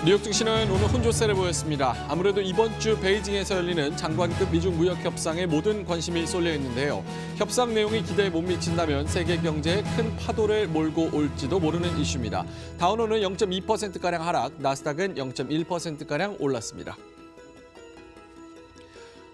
뉴욕 증시는 오늘 혼조세를 보였습니다. 아무래도 이번 주 베이징에서 열리는 장관급 미중 무역 협상에 모든 관심이 쏠려 있는데요. 협상 내용이 기대에 못 미친다면 세계 경제에 큰 파도를 몰고 올지도 모르는 이슈입니다. 다우는 0.2%가량 하락, 나스닥은 0.1%가량 올랐습니다.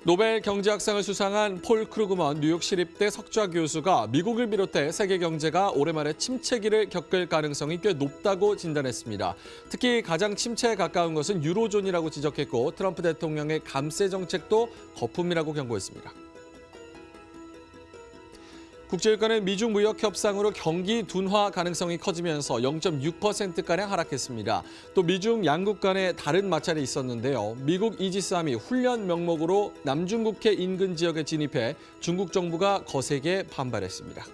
노벨 경제학상을 수상한 폴 크루그먼 뉴욕 시립대 석좌 교수가 미국을 비롯해 세계 경제가 올해 말에 침체기를 겪을 가능성이 꽤 높다고 진단했습니다. 특히 가장 침체에 가까운 것은 유로존이라고 지적했고 트럼프 대통령의 감세 정책도 거품이라고 경고했습니다. 국제유가는 미중 무역 협상으로 경기 둔화 가능성이 커지면서 0.6%가량 하락했습니다. 또 미중 양국 간의 다른 마찰이 있었는데요. 미국 이지스함이 훈련 명목으로 남중국해 인근 지역에 진입해 중국 정부가 거세게 반발했습니다.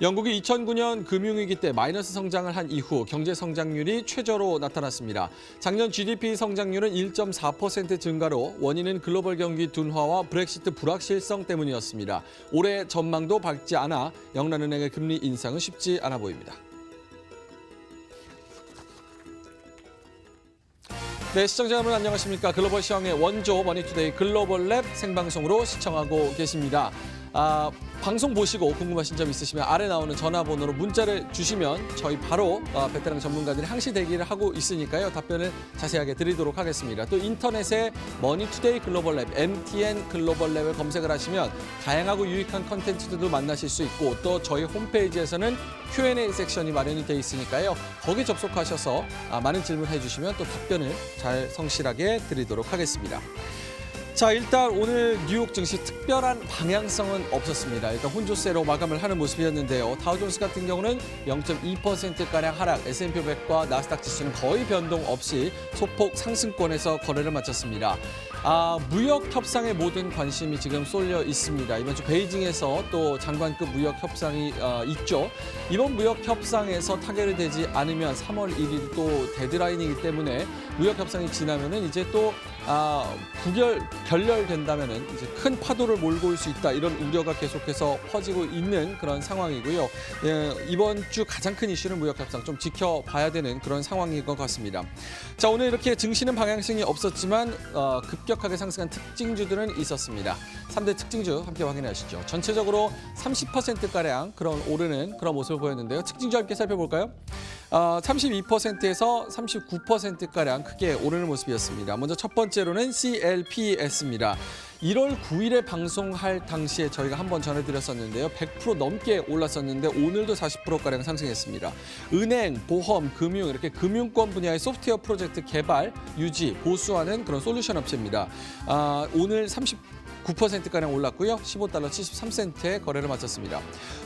영국이 2009년 금융위기 때 마이너스 성장을 한 이후 경제 성장률이 최저로 나타났습니다. 작년 GDP 성장률은 1.4% 증가로 원인은 글로벌 경기 둔화와 브렉시트 불확실성 때문이었습니다. 올해 전망도 밝지 않아 영란은행의 금리 인상은 쉽지 않아 보입니다. 네, 시청자 여러분 안녕하십니까. 글로벌 시황의 원조 머니투데이 글로벌랩 생방송으로 시청하고 계십니다. 방송 보시고 궁금하신 점 있으시면 아래 나오는 전화번호로 문자를 주시면 저희 바로 베테랑 전문가들이 항시 대기를 하고 있으니까요. 답변을 자세하게 드리도록 하겠습니다. 또 인터넷에 머니투데이 글로벌랩, MTN 글로벌랩을 검색을 하시면 다양하고 유익한 컨텐츠들도 만나실 수 있고 또 저희 홈페이지에서는 Q&A 섹션이 마련이 돼 있으니까요. 거기 접속하셔서 많은 질문해 주시면 또 답변을 잘 성실하게 드리도록 하겠습니다. 자, 일단 오늘 뉴욕 증시 특별한 방향성은 없었습니다. 일단 혼조세로 마감을 하는 모습이었는데요. 다우존스 같은 경우는 0.2%가량 하락, S&P 500과 나스닥 지수는 거의 변동 없이 소폭 상승권에서 거래를 마쳤습니다. 무역 협상에 모든 관심이 지금 쏠려 있습니다. 이번 주 베이징에서 또 장관급 무역 협상이 있죠. 이번 무역 협상에서 타결이 되지 않으면 3월 1일 또 데드라인이기 때문에 무역 협상이 지나면은 이제 또 결렬된다면은 이제 큰 파도를 몰고 올 수 있다 이런 우려가 계속해서 퍼지고 있는 그런 상황이고요. 이번 주 가장 큰 이슈는 무역 협상 좀 지켜봐야 되는 그런 상황인 것 같습니다. 자, 오늘 이렇게 증시는 방향성이 없었지만 급격하게 상승한 특징주들은 있었습니다. 3대 특징주 함께 확인하시죠. 전체적으로 30%가량 오르는 그런 모습을 보였는데요. 특징주 함께 살펴볼까요? 32%에서 39%가량 크게 오르는 모습이었습니다. 먼저 첫 번째로는 CLPS입니다. 1월 9일에 방송할 당시에 저희가 한번 전해드렸었는데요. 100% 넘게 올랐었는데 오늘도 40%가량 상승했습니다. 은행, 보험, 금융 이렇게 금융권 분야의 소프트웨어 프로젝트 개발, 유지, 보수하는 그런 솔루션 업체입니다. 오늘 9%가량 올랐고요. 15달러 73센트에 거래를 마쳤습니다.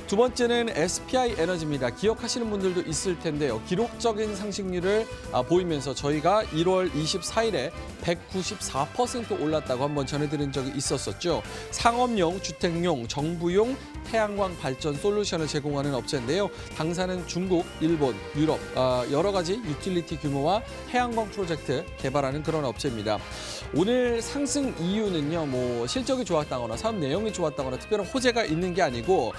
두 번째는 SPI 에너지입니다. 기억하시는 분들도 있을 텐데요. 기록적인 상승률을 보이면서 저희가 1월 24일에 194% 올랐다고 한번 전해드린 적이 있었었죠. 상업용, 주택용, 정부용 태양광 발전 솔루션을 제공하는 업체인데요. 당사는 중국, 일본, 유럽 여러 가지 유틸리티 규모와 태양광 프로젝트 개발하는 그런 업체입니다. 오늘 상승 이유는요. 실적이 좋았다거나 사업 내용이 좋았다거나 특별한 호재가 있는 게 아니고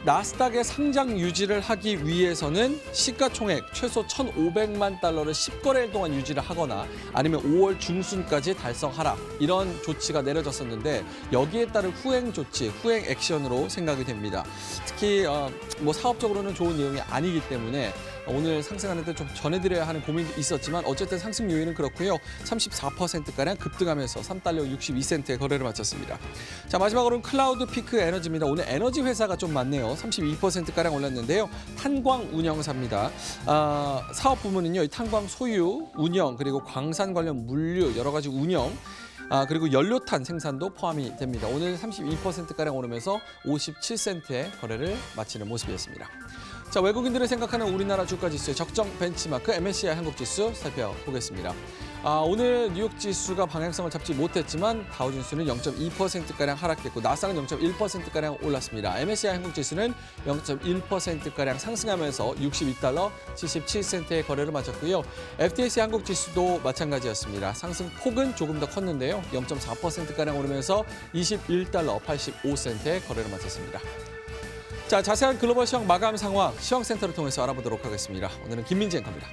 나스닥의 상장 유지를 하기 위해서는 시가총액 최소 1,500만 달러를 10거래일 동안 유지를 하거나 아니면 5월 중순까지 달성하라 이런 조치가 내려졌었는데 여기에 따른 후행 조치, 후행 액션으로 생각이 됩니다. 특히 사업적으로는 좋은 내용이 아니기 때문에 오늘 상승하는 데 좀 전해드려야 하는 고민도 있었지만 어쨌든 상승 요인은 그렇고요. 34%가량 급등하면서 3달러 62센트에 거래를 마쳤습니다. 자, 마지막으로는 클라우드 피크 에너지입니다. 오늘 에너지 회사가 좀 많네요. 32%가량 올랐는데요. 탄광 운영사입니다. 사업 부문은요. 이 탄광 소유, 운영, 그리고 광산 관련 물류, 여러 가지 운영, 그리고 연료탄 생산도 포함이 됩니다. 오늘 32%가량 오르면서 57센트에 거래를 마치는 모습이었습니다. 자, 외국인들이 생각하는 우리나라 주가 지수의 적정 벤치마크 MSCI 한국 지수 살펴보겠습니다. 오늘 뉴욕 지수가 방향성을 잡지 못했지만 다우존스는 0.2%가량 하락했고 나스닥은 0.1%가량 올랐습니다. MSCI 한국 지수는 0.1%가량 상승하면서 62달러 77센트의 거래를 마쳤고요. FTSE 한국 지수도 마찬가지였습니다. 상승 폭은 조금 더 컸는데요. 0.4%가량 오르면서 21달러 85센트의 거래를 마쳤습니다. 자, 자세한 글로벌 시황 마감 상황 시황센터를 통해서 알아보도록 하겠습니다. 오늘은 김민지 앵커입니다.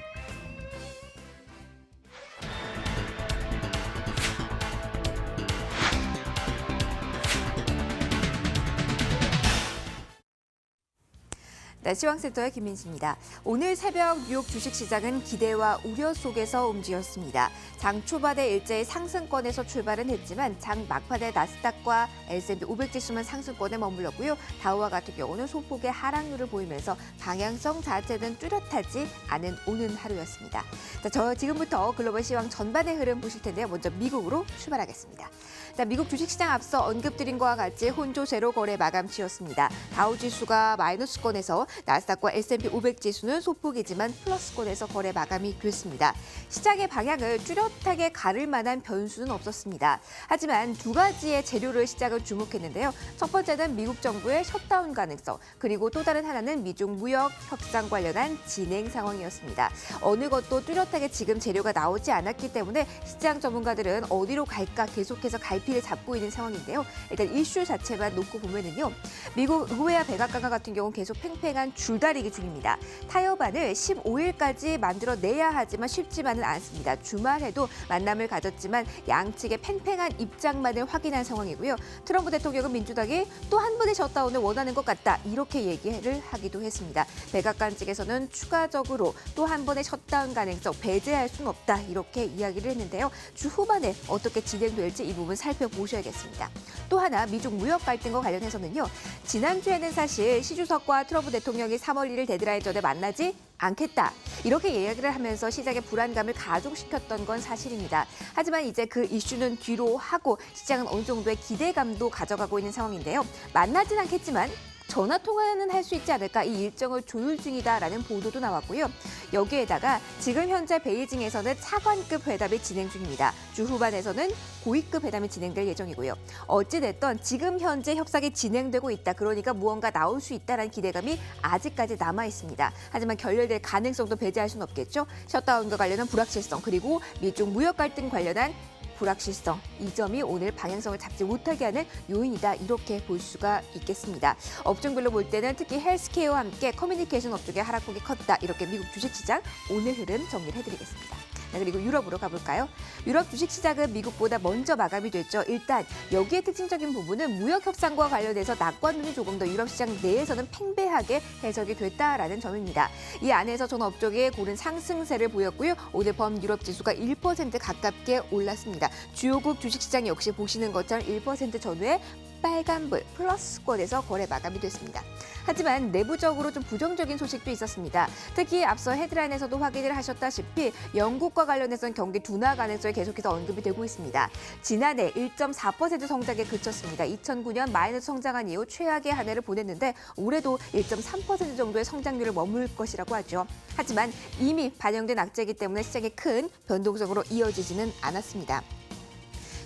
네, 시황센터의 김민지입니다. 오늘 새벽 뉴욕 주식시장은 기대와 우려 속에서 움직였습니다. 장 초반에 일제히 상승권에서 출발은 했지만 장 막판에 나스닥과 S&P 500 지수만 상승권에 머물렀고요. 다우와 같은 경우는 소폭의 하락률을 보이면서 방향성 자체는 뚜렷하지 않은 오는 하루였습니다. 자, 저 지금부터 글로벌 시황 전반의 흐름 보실 텐데요. 먼저 미국으로 출발하겠습니다. 자, 미국 주식시장 앞서 언급드린 것과 같이 혼조세로 거래 마감치였습니다. 다우 지수가 마이너스권에서 나스닥과 S&P 500 지수는 소폭이지만 플러스권에서 거래 마감이 됐습니다. 시장의 방향을 뚜렷하게 가를 만한 변수는 없었습니다. 하지만 두 가지의 재료를 시장은 주목했는데요. 첫 번째는 미국 정부의 셧다운 가능성, 그리고 또 다른 하나는 미중 무역 협상 관련한 진행 상황이었습니다. 어느 것도 뚜렷하게 지금 재료가 나오지 않았기 때문에 시장 전문가들은 어디로 갈까 계속해서 갈피를 잡고 있는 상황인데요. 일단 이슈 자체만 놓고 보면은요. 미국 의회와 백악관 같은 경우는 계속 팽팽한 줄다리기 중입니다. 타협안을 15일까지 만들어내야 하지만 쉽지만은 않습니다. 주말에도 만남을 가졌지만 양측의 팽팽한 입장만을 확인한 상황이고요. 트럼프 대통령은 민주당이 또 한 번의 셧다운을 원하는 것 같다 이렇게 얘기를 하기도 했습니다. 백악관 측에서는 추가적으로 또 한 번의 셧다운 가능성 배제할 수는 없다 이렇게 이야기를 했는데요. 주 후반에 어떻게 진행될지 이 부분 살펴보셔야겠습니다. 또 하나 미중 무역 갈등과 관련해서는요. 지난주에는 사실 시 주석과 트럼프 대통령이 3월 1일 데드라인 전에 만나지 않겠다. 이렇게 이야기를 하면서 시장의 불안감을 가중시켰던 건 사실입니다. 하지만 이제 그 이슈는 뒤로 하고 시장은 어느 정도의 기대감도 가져가고 있는 상황인데요. 만나진 않겠지만 전화 통화는 할 수 있지 않을까 이 일정을 조율 중이다라는 보도도 나왔고요. 여기에다가 지금 현재 베이징에서는 차관급 회담이 진행 중입니다. 주 후반에서는 고위급 회담이 진행될 예정이고요. 어찌됐든 지금 현재 협상이 진행되고 있다. 그러니까 무언가 나올 수 있다는 기대감이 아직까지 남아 있습니다. 하지만 결렬될 가능성도 배제할 수는 없겠죠. 셧다운과 관련한 불확실성 그리고 미중 무역 갈등 관련한 불확실성, 이 점이 오늘 방향성을 잡지 못하게 하는 요인이다 이렇게 볼 수가 있겠습니다. 업종별로 볼 때는 특히 헬스케어와 함께 커뮤니케이션 업종의 하락폭이 컸다. 이렇게 미국 주식시장 오늘 흐름 정리를 해드리겠습니다. 그리고 유럽으로 가볼까요? 유럽 주식시장은 미국보다 먼저 마감이 됐죠. 일단 여기에 특징적인 부분은 무역 협상과 관련해서 낙관론이 조금 더 유럽 시장 내에서는 팽배하게 해석이 됐다라는 점입니다. 이 안에서 전 업종이 고른 상승세를 보였고요. 오늘 범유럽 지수가 1% 가깝게 올랐습니다. 주요국 주식시장 역시 보시는 것처럼 1% 전후에 빨간불 플러스권에서 거래 마감이 됐습니다. 하지만 내부적으로 좀 부정적인 소식도 있었습니다. 특히 앞서 헤드라인에서도 확인을 하셨다시피 영국과 관련해서는 경기 둔화 가능성이 계속해서 언급이 되고 있습니다. 지난해 1.4% 성장에 그쳤습니다. 2009년 마이너스 성장한 이후 최악의 한 해를 보냈는데 올해도 1.3% 정도의 성장률을 머물 것이라고 하죠. 하지만 이미 반영된 악재이기 때문에 시장이 큰 변동성으로 이어지지는 않았습니다.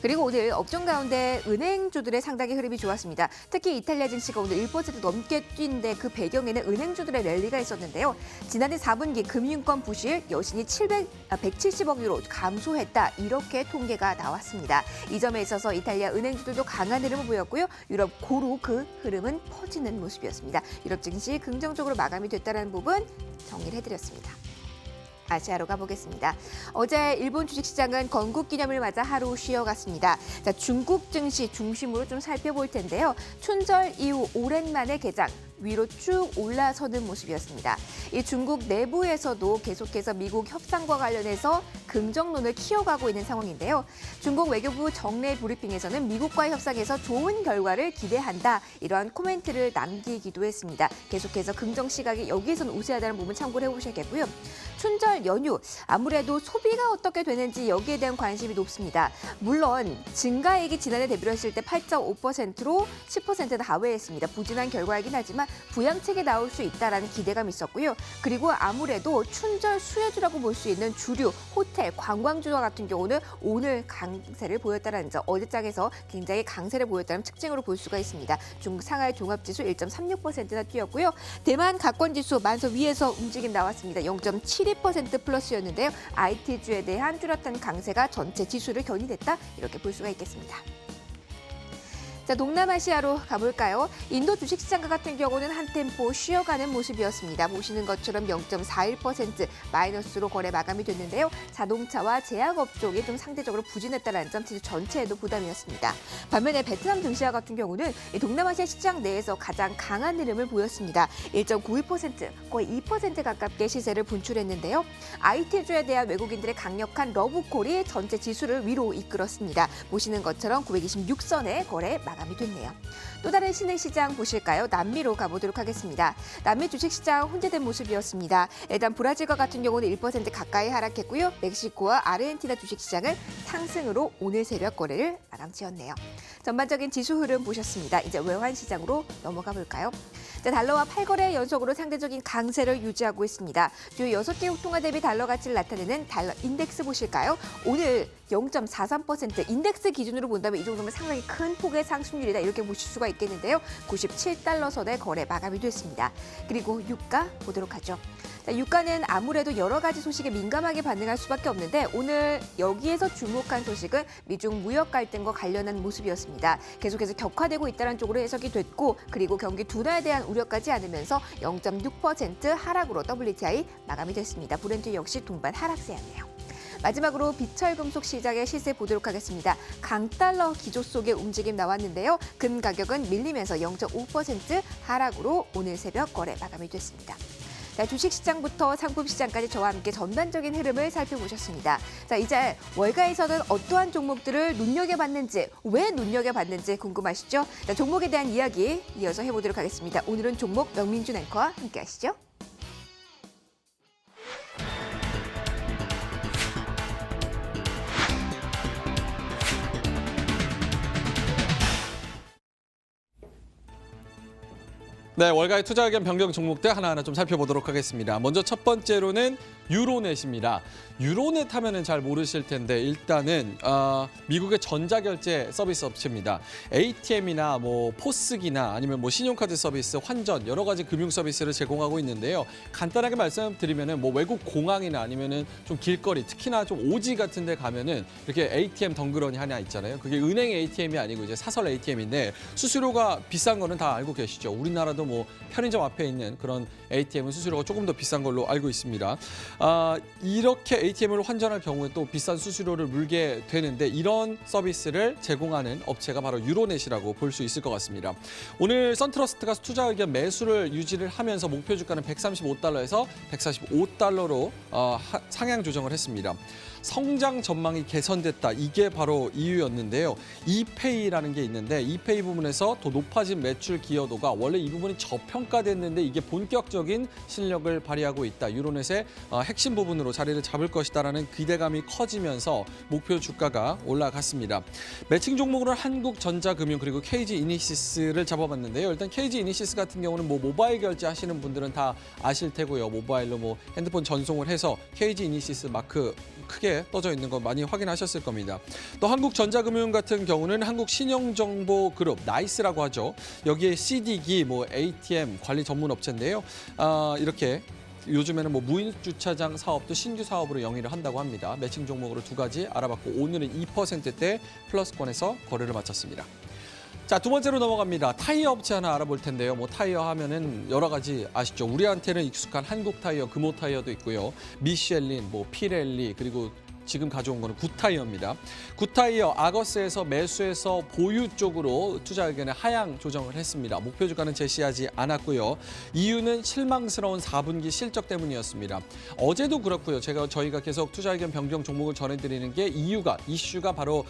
그리고 오늘 업종 가운데 은행주들의 상당히 흐름이 좋았습니다. 특히 이탈리아 증시가 오늘 1% 넘게 뛴데 그 배경에는 은행주들의 랠리가 있었는데요. 지난해 4분기 금융권 부실 여신이 170억 유로 감소했다. 이렇게 통계가 나왔습니다. 이 점에 있어서 이탈리아 은행주들도 강한 흐름을 보였고요. 유럽 고루 그 흐름은 퍼지는 모습이었습니다. 유럽 증시 긍정적으로 마감이 됐다는 부분 정리를 해드렸습니다. 아시아로 가보겠습니다. 어제 일본 주식시장은 건국기념을 맞아 하루 쉬어갔습니다. 자, 중국 증시 중심으로 좀 살펴볼 텐데요. 춘절 이후 오랜만에 개장. 위로 쭉 올라서는 모습이었습니다. 이 중국 내부에서도 계속해서 미국 협상과 관련해서 긍정론을 키워가고 있는 상황인데요. 중국 외교부 정례 브리핑에서는 미국과의 협상에서 좋은 결과를 기대한다. 이러한 코멘트를 남기기도 했습니다. 계속해서 긍정 시각이 여기에서는 우세하다는 부분 참고를 해보셔야겠고요. 춘절 연휴, 아무래도 소비가 어떻게 되는지 여기에 대한 관심이 높습니다. 물론 증가액이 지난해 대비로 했을 때 8.5%로 10% 하회했습니다. 부진한 결과이긴 하지만 부양책이 나올 수 있다는 기대감이 있었고요. 그리고 아무래도 춘절 수혜주라고 볼 수 있는 주류, 호텔, 관광주와 같은 경우는 오늘 강세를 보였다는 점, 어제장에서 굉장히 강세를 보였다는 특징으로 볼 수가 있습니다. 중국 상하이 종합지수 1.36%나 뛰었고요. 대만 가권지수 만서 위에서 움직임 나왔습니다. 0.72% 플러스였는데요. IT주에 대한 뚜렷한 강세가 전체 지수를 견인했다. 이렇게 볼 수가 있겠습니다. 자, 동남아시아로 가볼까요? 인도 주식시장 같은 경우는 한 템포 쉬어가는 모습이었습니다. 보시는 것처럼 0.41% 마이너스로 거래 마감이 됐는데요. 자동차와 제약업종이 좀 상대적으로 부진했다는 점 지수 전체에도 부담이었습니다. 반면에 베트남 증시와 같은 경우는 이 동남아시아 시장 내에서 가장 강한 흐름을 보였습니다. 1.91%, 거의 2% 가깝게 시세를 분출했는데요. IT주에 대한 외국인들의 강력한 러브콜이 전체 지수를 위로 이끌었습니다. 보시는 것처럼 926선에 거래 마감이 됐네요. 또 다른 신흥 시장 보실까요? 남미로 가보도록 하겠습니다. 남미 주식시장 혼재된 모습이었습니다. 일단 브라질과 같은 경우는 1% 가까이 하락했고요. 멕시코와 아르헨티나 주식시장은 상승으로 오늘 새벽 거래를 마감 지었네요. 전반적인 지수 흐름 보셨습니다. 이제 외환 시장으로 넘어가 볼까요? 자, 달러와 8거래 연속으로 상대적인 강세를 유지하고 있습니다. 주요 6개국 통화 대비 달러 가치를 나타내는 달러 인덱스 보실까요? 오늘 0.43% 인덱스 기준으로 본다면 이 정도면 상당히 큰 폭의 상승률이다 이렇게 보실 수가 있겠는데요. 97달러 선에 거래 마감이 됐습니다. 그리고 유가 보도록 하죠. 자, 유가는 아무래도 여러 가지 소식에 민감하게 반응할 수밖에 없는데 오늘 여기에서 주목한 소식은 미중 무역 갈등과 관련한 모습이었습니다. 계속해서 격화되고 있다는 쪽으로 해석이 됐고 그리고 경기 둔화에 대한 우려까지 않으면서 0.6% 하락으로 WTI 마감이 됐습니다. 브렌트 역시 동반 하락세였네요. 마지막으로 비철금속 시장의 시세 보도록 하겠습니다. 강달러 기조 속의 움직임 나왔는데요. 금 가격은 밀리면서 0.5% 하락으로 오늘 새벽 거래 마감이 됐습니다. 자, 주식시장부터 상품시장까지 저와 함께 전반적인 흐름을 살펴보셨습니다. 자, 이제 월가에서는 어떠한 종목들을 눈여겨봤는지, 왜 눈여겨봤는지 궁금하시죠? 자, 종목에 대한 이야기 이어서 해보도록 하겠습니다. 오늘은 종목 명민준 앵커와 함께 하시죠. 네, 월가의 투자 의견 변경 종목들 하나하나 좀 살펴보도록 하겠습니다. 먼저 첫 번째로는 유로넷입니다. 유로넷 하면은 잘 모르실 텐데 일단은 미국의 전자결제 서비스 업체입니다. ATM이나 뭐 포스기나 아니면 뭐 신용카드 서비스, 환전 여러 가지 금융 서비스를 제공하고 있는데요. 간단하게 말씀드리면은 뭐 외국 공항이나 아니면은 좀 길거리, 특히나 좀 오지 같은 데 가면은 이렇게 ATM 덩그러니 하나 있잖아요. 그게 은행 ATM이 아니고 이제 사설 ATM인데 수수료가 비싼 거는 다 알고 계시죠. 우리나라도 뭐 편의점 앞에 있는 그런 ATM은 수수료가 조금 더 비싼 걸로 알고 있습니다. 이렇게 ATM을 환전할 경우에 또 비싼 수수료를 물게 되는데 이런 서비스를 제공하는 업체가 바로 유로넷이라고 볼 수 있을 것 같습니다. 오늘 선트러스트가 투자 의견 매수를 유지를 하면서 목표 주가는 135달러에서 145달러로 상향 조정을 했습니다. 성장 전망이 개선됐다. 이게 바로 이유였는데요. 이페이라는 게 있는데 이페이 부분에서 더 높아진 매출 기여도가 원래 이 부분이 저평가됐는데 이게 본격적인 실력을 발휘하고 있다. 유로넷의 핵심 부분으로 자리를 잡을 것이다라는 기대감이 커지면서 목표 주가가 올라갔습니다. 매칭 종목으로 한국전자금융 그리고 KG 이니시스를 잡아봤는데요. 일단 KG 이니시스 같은 경우는 뭐 모바일 결제 하시는 분들은 다 아실 테고요. 모바일로 뭐 핸드폰 전송을 해서 KG 이니시스 마크 크게 떠져 있는 거 많이 확인하셨을 겁니다. 또 한국전자금융 같은 경우는 한국신용정보그룹 나이스라고 하죠. 여기에 CD기, 뭐 ATM 관리 전문 업체인데요. 이렇게 요즘에는 뭐 무인 주차장 사업도 신규 사업으로 영위를 한다고 합니다. 매칭 종목으로 두 가지 알아봤고 오늘은 2%대 플러스권에서 거래를 마쳤습니다. 자, 두 번째로 넘어갑니다. 타이어 업체 하나 알아볼 텐데요. 뭐 타이어 하면은 여러 가지 아시죠? 우리한테는 익숙한 한국 타이어, 금호 타이어도 있고요. 미쉐린, 뭐 피렐리 그리고 지금 가져온 거는 굿타이어입니다. 굿타이어 아거스에서 매수해서 보유 쪽으로 투자 의견에 하향 조정을 했습니다. 목표 주가는 제시하지 않았고요. 이유는 실망스러운 4분기 실적 때문이었습니다. 어제도 그렇고요. 저희가 계속 투자 의견 변경 종목을 전해드리는 게 이슈가 바로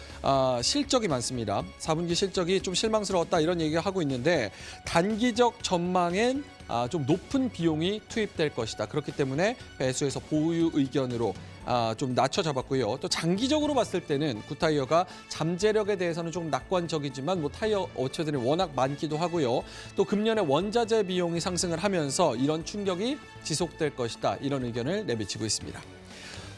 실적이 많습니다. 4분기 실적이 좀 실망스러웠다 이런 얘기를 하고 있는데 단기적 전망엔 좀 높은 비용이 투입될 것이다. 그렇기 때문에 배수에서 보유 의견으로 좀 낮춰 잡았고요. 또 장기적으로 봤을 때는 굿타이어가 잠재력에 대해서는 좀 낙관적이지만 뭐 타이어 업체들이 워낙 많기도 하고요. 또 금년에 원자재 비용이 상승을 하면서 이런 충격이 지속될 것이다. 이런 의견을 내비치고 있습니다.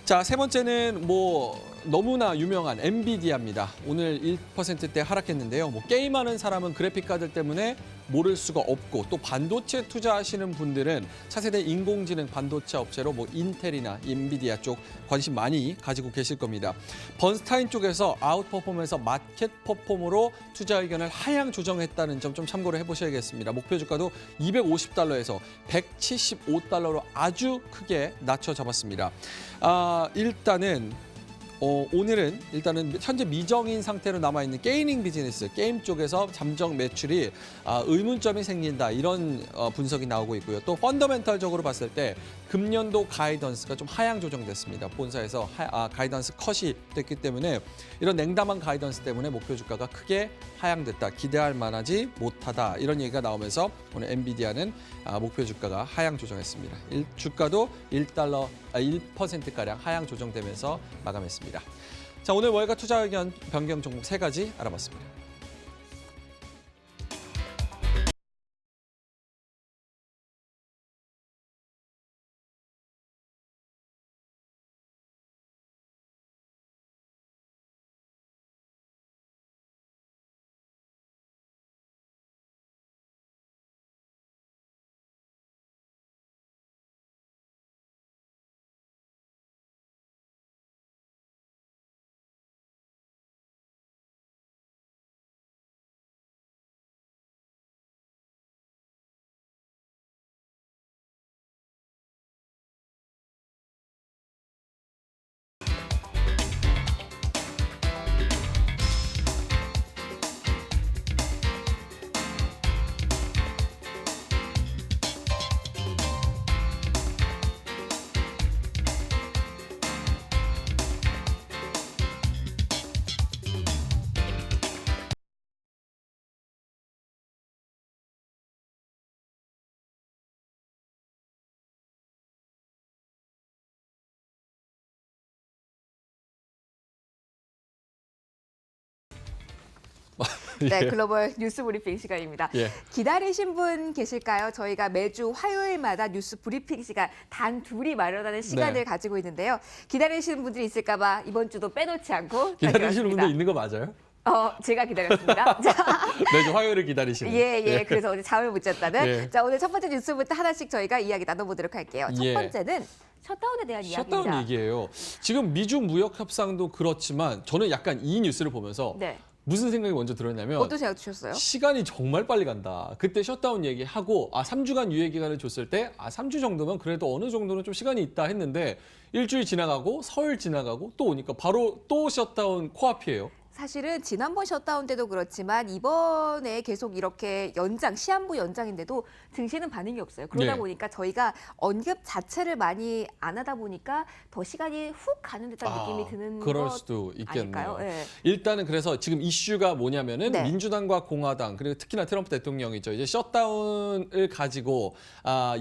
자, 세 번째는 뭐 너무나 유명한 엔비디아입니다. 오늘 1%대 하락했는데요. 뭐 게임하는 사람은 그래픽 카드 때문에 모를 수가 없고 또 반도체 투자하시는 분들은 차세대 인공지능 반도체 업체로 뭐 인텔이나 엔비디아 쪽 관심 많이 가지고 계실 겁니다. 번스타인 쪽에서 아웃퍼폼에서 마켓 퍼폼으로 투자 의견을 하향 조정했다는 점 좀 참고를 해보셔야겠습니다. 목표 주가도 250달러에서 175달러로 아주 크게 낮춰 잡았습니다. 오늘은 일단은 현재 미정인 상태로 남아있는 게이밍 비즈니스, 게임 쪽에서 잠정 매출이 의문점이 생긴다 이런 분석이 나오고 있고요. 또 펀더멘탈적으로 봤을 때 금년도 가이던스가 좀 하향 조정됐습니다. 본사에서 가이던스 컷이 됐기 때문에 이런 냉담한 가이던스 때문에 목표 주가가 크게 하향됐다. 기대할 만하지 못하다. 이런 얘기가 나오면서 오늘 엔비디아는 목표 주가가 하향 조정했습니다. 주가도 1%가량 하향 조정되면서 마감했습니다. 자, 오늘 월가 투자 의견 변경 종목 3가지 알아봤습니다. 네, 예. 글로벌 뉴스 브리핑 시간입니다. 예. 기다리신 분 계실까요? 저희가 매주 화요일마다 뉴스 브리핑 시간 단 둘이 마련하는 시간을 네. 가지고 있는데요. 기다리시는 분들이 있을까 봐 이번 주도 빼놓지 않고 기다리시는 분들 가져왔습니다. 있는 거 맞아요? 제가 기다렸습니다. 자, 매주 화요일을 기다리시는. 예. 그래서 오늘 잠을 못 잤다는. 예. 자, 오늘 첫 번째 뉴스부터 하나씩 저희가 이야기 나눠보도록 할게요. 첫 예. 번째는 셧다운에 대한 이야기입니다. 셧다운 얘기예요. 지금 미중 무역 협상도 그렇지만 저는 약간 이 뉴스를 보면서 네. 무슨 생각이 먼저 들었냐면 어떤 생각 드셨어요? 시간이 정말 빨리 간다. 그때 셧다운 얘기하고 3주간 유예 기간을 줬을 때 3주 정도면 그래도 어느 정도는 좀 시간이 있다 했는데 일주일 지나가고 설 지나가고 또 오니까 바로 또 셧다운 코앞이에요. 사실은 지난번 셧다운 때도 그렇지만 이번에 계속 이렇게 시한부 연장인데도 증시는 반응이 없어요. 그러다 네. 보니까 저희가 언급 자체를 많이 안 하다 보니까 더 시간이 훅 가는 듯한 느낌이 드는 그럴 것 수도 있겠네요. 아닐까요? 예. 일단은 그래서 지금 이슈가 뭐냐면은 네. 민주당과 공화당 그리고 특히나 트럼프 대통령이죠. 이제 셧다운을 가지고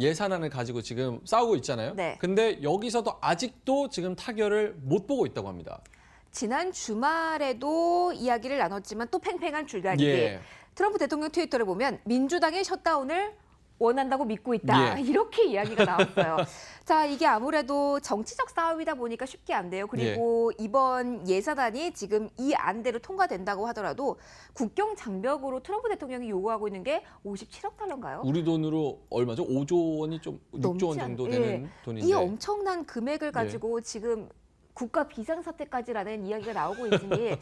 예산안을 가지고 지금 싸우고 있잖아요. 네. 근데 여기서도 아직도 지금 타결을 못 보고 있다고 합니다. 지난 주말에도 이야기를 나눴지만 또 팽팽한 줄다리기. 예. 트럼프 대통령 트위터를 보면 민주당의 셧다운을 원한다고 믿고 있다. 예. 이렇게 이야기가 나왔어요. 자, 이게 아무래도 정치적 싸움이다 보니까 쉽게 안 돼요. 그리고 이번 예산안이 지금 이 안대로 통과된다고 하더라도 국경 장벽으로 트럼프 대통령이 요구하고 있는 게 57억 달러인가요? 우리 돈으로 얼마죠? 5조 원이 좀 6조 원 정도 되는 돈인데. 이 엄청난 금액을 가지고 지금 국가 비상사태까지라는 이야기가 나오고 있으니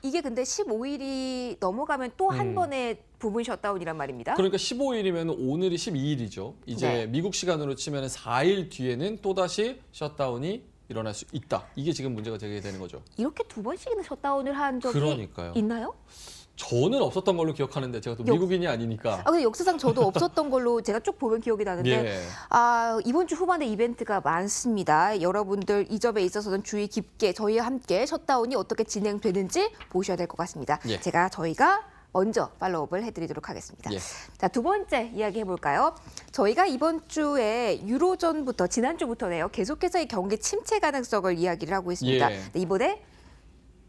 이게 근데 15일이 넘어가면 또 한 번의 부분 셧다운이란 말입니다. 그러니까 15일이면 오늘이 12일이죠. 이제 네. 미국 시간으로 치면 4일 뒤에는 또다시 셧다운이 일어날 수 있다. 이게 지금 문제가 제기되는 거죠. 이렇게 두 번씩이나 셧다운을 한 적이 그러니까요. 있나요? 저는 없었던 걸로 기억하는데 제가 또 미국인이 아니니까. 근데 역사상 저도 없었던 걸로 제가 쭉 보면 기억이 나는데 예. 이번 주 후반에 이벤트가 많습니다. 여러분들 이 점에 있어서는 주의 깊게 저희와 함께 셧다운이 어떻게 진행되는지 보셔야 될 것 같습니다. 예. 저희가 먼저 팔로우업을 해드리도록 하겠습니다. 예. 자, 두 번째 이야기 해볼까요? 저희가 이번 주에 지난주부터네요. 계속해서 이 경기 침체 가능성을 이야기를 하고 있습니다. 예. 네, 이번에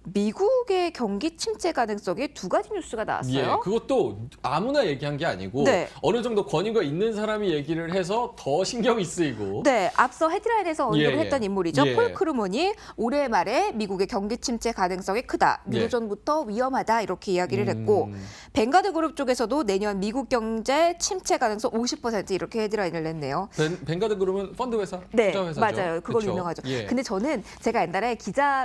미국의 경기 침체 가능성에 두 가지 뉴스가 나왔어요. 예, 그것도 아무나 얘기한 게 아니고 네. 어느 정도 권위가 있는 사람이 얘기를 해서 더 신경이 쓰이고. 네, 앞서 헤드라인에서 언급을 예, 예. 했던 인물이죠. 예. 폴 크루먼이 올해 말에 미국의 경기 침체 가능성이 크다. 예. 유로존부터 위험하다. 이렇게 이야기를 했고 뱅가드 그룹 쪽에서도 내년 미국 경제 침체 가능성 50% 이렇게 헤드라인을 냈네요. 뱅가드 그룹은 펀드 회사, 네, 투자 회사죠. 맞아요. 그걸로 그쵸? 유명하죠. 예. 근데 저는 제가 옛날에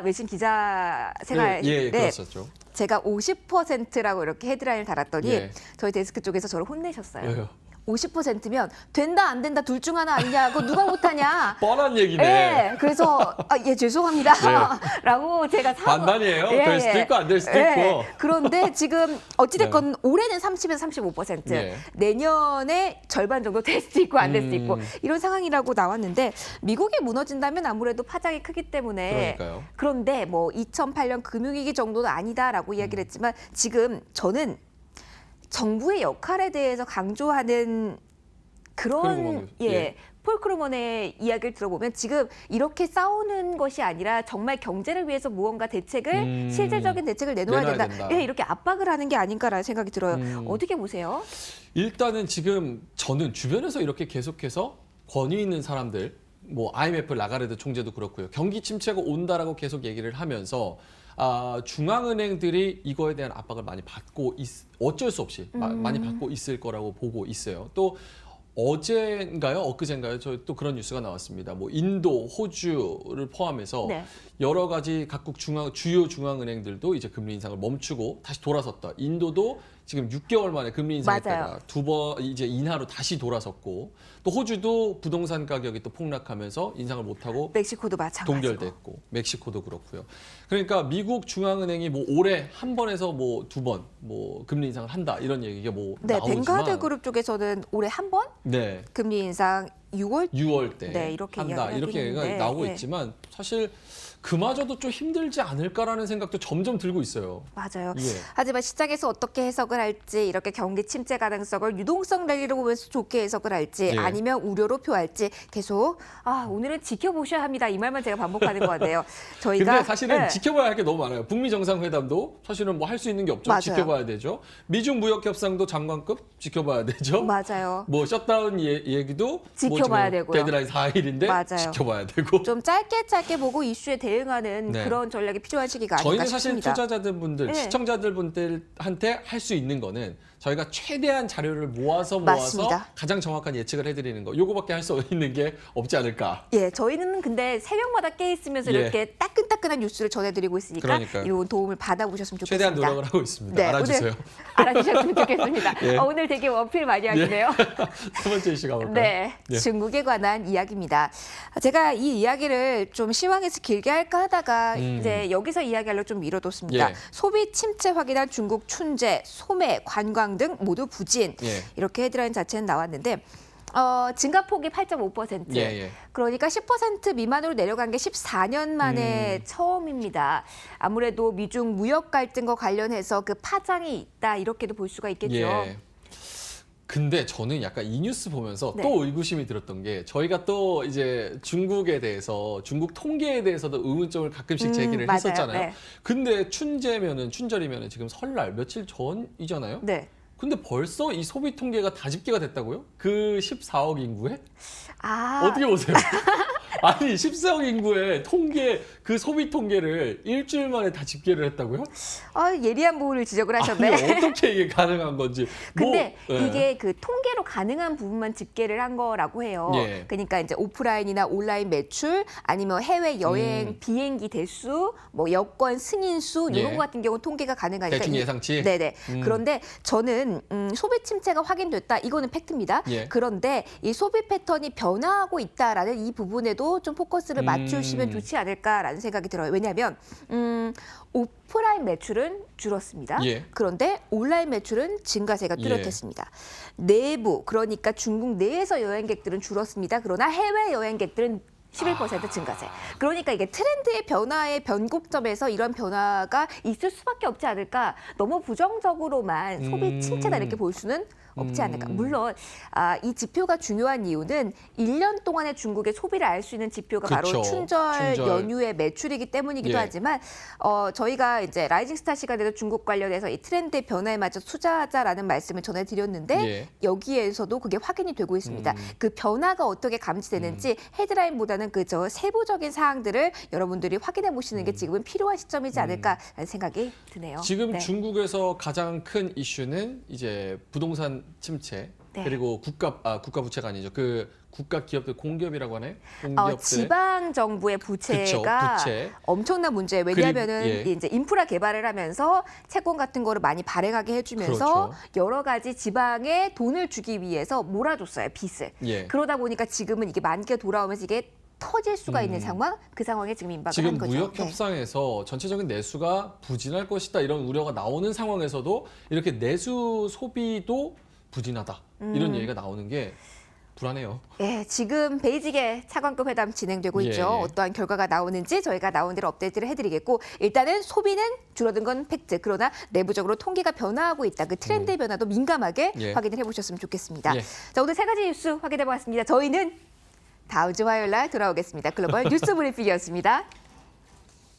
외신 기자 생활 예, 때 그랬었죠. 제가 50%라고 이렇게 헤드라인을 달았더니 예. 저희 데스크 쪽에서 저를 혼내셨어요. 왜요? 50%면 된다 안 된다 둘 중 하나 아니냐. 그거 누가 못하냐. 뻔한 얘기네. 예, 그래서 예 죄송합니다. 라고 제가 반반이에요. 될 수도 있고 안 될 수도 있고. 그런데 지금 어찌됐건 올해는 30에서 35%, 예. 내년에 절반 정도 될 수도 있고 안 될 수도 있고 이런 상황이라고 나왔는데 미국이 무너진다면 아무래도 파장이 크기 때문에 그러니까요. 그런데 뭐 2008년 금융위기 정도는 아니다라고 이야기를 했지만 지금 저는 정부의 역할에 대해서 강조하는 그런 예. 폴 크루먼의 이야기를 들어보면 지금 이렇게 싸우는 것이 아니라 정말 경제를 위해서 무언가 대책을 실질적인 대책을 내놓아야 된다. 예, 이렇게 압박을 하는 게 아닌가라는 생각이 들어요. 어떻게 보세요? 일단은 지금 저는 주변에서 이렇게 계속해서 권위 있는 사람들, 뭐 IMF 라가르드 총재도 그렇고요. 경기 침체가 온다라고 계속 얘기를 하면서 중앙은행들이 이거에 대한 압박을 많이 받고 어쩔 수 없이 많이 받고 있을 거라고 보고 있어요. 또 어제인가요? 엊그제인가요? 저 또 그런 뉴스가 나왔습니다. 뭐 인도, 호주를 포함해서 네. 여러 가지 각국 주요 중앙은행들도 이제 금리 인상을 멈추고 다시 돌아섰다. 인도도 지금 6개월 만에 금리 인상했다가 두 번 이제 인하로 다시 돌아섰고 또 호주도 부동산 가격이 또 폭락하면서 인상을 못하고 멕시코도 마찬가지고. 동결됐고 멕시코도 그렇고요. 그러니까 미국 중앙은행이 뭐 올해 한 번에서 뭐 두 번 뭐 금리 인상을 한다 이런 얘기가 뭐 네, 나오지만 뱅가드 그룹 쪽에서는 올해 한 번 네. 금리 인상 6월 때 네, 이렇게 한다 이렇게 얘기가 있는데, 나오고 예. 있지만 사실 그마저도 좀 힘들지 않을까라는 생각도 점점 들고 있어요. 맞아요. 예. 하지만 시장에서 어떻게 해석을 할지 이렇게 경기 침체 가능성을 유동성 랠리로 보면서 좋게 해석을 할지 예. 아니면 우려로 표할지 계속 오늘은 지켜보셔야 합니다. 이 말만 제가 반복하는 것 같아요. 저희가 근데 사실은 네. 지켜봐야 할 게 너무 많아요. 북미 정상회담도 사실은 뭐 할 수 있는 게 없죠. 맞아요. 지켜봐야 되죠. 미중 무역 협상도 장관급 지켜봐야 되죠. 맞아요. 뭐 셧다운 얘기도 지켜봐야 뭐 지금 되고요. 데드라인 4일인데 맞아요. 지켜봐야 되고. 좀 짧게 보고 이슈에 대응하는 네. 그런 전략이 필요한 시기가 아닌가 저희는 사실 싶습니다. 투자자들분들, 네. 시청자들분들한테 할 수 있는 거는 저희가 최대한 자료를 모아서 맞습니다. 가장 정확한 예측을 해드리는 거. 요거밖에 할 수 있는 게 없지 않을까. 예, 저희는 근데 새벽마다 깨 있으면서 예. 이렇게 따끈따끈한 뉴스를 전해드리고 있으니까 그러니까요. 이 도움을 받아보셨으면 좋겠습니다. 최대한 노력을 하고 있습니다. 네, 알아주세요. 오늘 알아주셨으면 좋겠습니다. 예. 오늘 되게 원필 많이 하시네요. 세 번째 이슈 가볼까요? 네, 예. 중국에 관한 이야기입니다. 제가 이 이야기를 좀 시황에서 길게 할까 하다가 이제 여기서 이야기하려고 좀 미뤄뒀습니다. 예. 소비 침체 확인한 중국 춘제, 소매, 관광 등 모두 부진. 예. 이렇게 헤드라인 자체는 나왔는데 증가폭이 8.5%. 예, 예. 그러니까 10% 미만으로 내려간 게 14년 만에 처음입니다. 아무래도 미중 무역 갈등과 관련해서 그 파장이 있다 이렇게도 볼 수가 있겠죠. 예. 근데 저는 약간 이 뉴스 보면서 네. 또 의구심이 들었던 게 저희가 또 이제 중국에 대해서 중국 통계에 대해서도 의문점을 가끔씩 제기를 맞아요. 했었잖아요. 네. 근데 춘절이면은 지금 설날 며칠 전이잖아요. 네. 근데 벌써 이 소비 통계가 다 집계가 됐다고요? 그 14억 인구에? 아, 어떻게 보세요? 아니 14억 인구의 그 소비 통계를 일주일 만에 다 집계를 했다고요? 예리한 부분을 지적을 하셨네. 아니 어떻게 이게 가능한 건지. 근데 예. 이게 그 통계로 가능한 부분만 집계를 한 거라고 해요. 예. 그러니까 이제 오프라인이나 온라인 매출, 아니면 해외 여행 비행기 대수, 뭐 여권 승인 수 이런 예. 거 같은 경우 통계가 가능하니까 대충 예상치? 네네. 그런데 저는 소비 침체가 확인됐다. 이거는 팩트입니다. 예. 그런데 이 소비 패턴이 변화하고 있다라는 이 부분에도 좀 포커스를 맞추시면 좋지 않을까라는 생각이 들어요. 왜냐하면 오프라인 매출은 줄었습니다. 예. 그런데 온라인 매출은 증가세가 뚜렷했습니다. 내부, 그러니까 중국 내에서 여행객들은 줄었습니다. 그러나 해외 여행객들은 11% 증가세. 그러니까 이게 트렌드의 변화의 변곡점에서 이런 변화가 있을 수밖에 없지 않을까. 너무 부정적으로만 소비 침체다 이렇게 볼 수는 없지 않을까. 물론 이 지표가 중요한 이유는 1년 동안의 중국의 소비를 알 수 있는 지표가 바로 그쵸. 춘절 연휴의 매출이기 때문이기도 예. 하지만 저희가 이제 라이징 스타 시간에도 중국 관련해서 이 트렌드의 변화에 맞춰 투자하자라는 말씀을 전해드렸는데 예. 여기에서도 그게 확인이 되고 있습니다. 그 변화가 어떻게 감지되는지 헤드라인보다는 그저 세부적인 사항들을 여러분들이 확인해 보시는 게 지금은 필요한 시점이지 않을까라는 생각이 드네요. 지금 네. 중국에서 가장 큰 이슈는 이제 부동산 침체 네. 그리고 국가 부채가 아니죠. 그 국가 기업들 공기업이라고 하나요? 공기업들 지방 정부의 부채가 그쵸, 부채. 엄청난 문제예요. 왜냐하면은 예. 이제 인프라 개발을 하면서 채권 같은 거를 많이 발행하게 해주면서 그렇죠. 여러 가지 지방에 돈을 주기 위해서 몰아줬어요, 빚을. 예. 그러다 보니까 지금은 이게 만기가 돌아오면서 이게 터질 수가 있는 상황, 그 상황에 지금 임박을 지금 한 거죠. 무역 네. 협상에서 전체적인 내수가 부진할 것이다 이런 우려가 나오는 상황에서도 이렇게 내수 소비도 부진하다 이런 얘기가 나오는 게 불안해요. 예, 지금 베이직의 차관급 회담 진행되고 예, 있죠. 예. 어떠한 결과가 나오는지 저희가 나온 대로 업데이트를 해드리겠고 일단은 소비는 줄어든 건 팩트. 그러나 내부적으로 통계가 변화하고 있다. 그 트렌드의 변화도 민감하게 예. 확인을 해보셨으면 좋겠습니다. 예. 자, 오늘 세 가지 뉴스 확인해봤습니다. 저희는 다음 주 화요일 날 돌아오겠습니다. 글로벌 뉴스 브리핑이었습니다.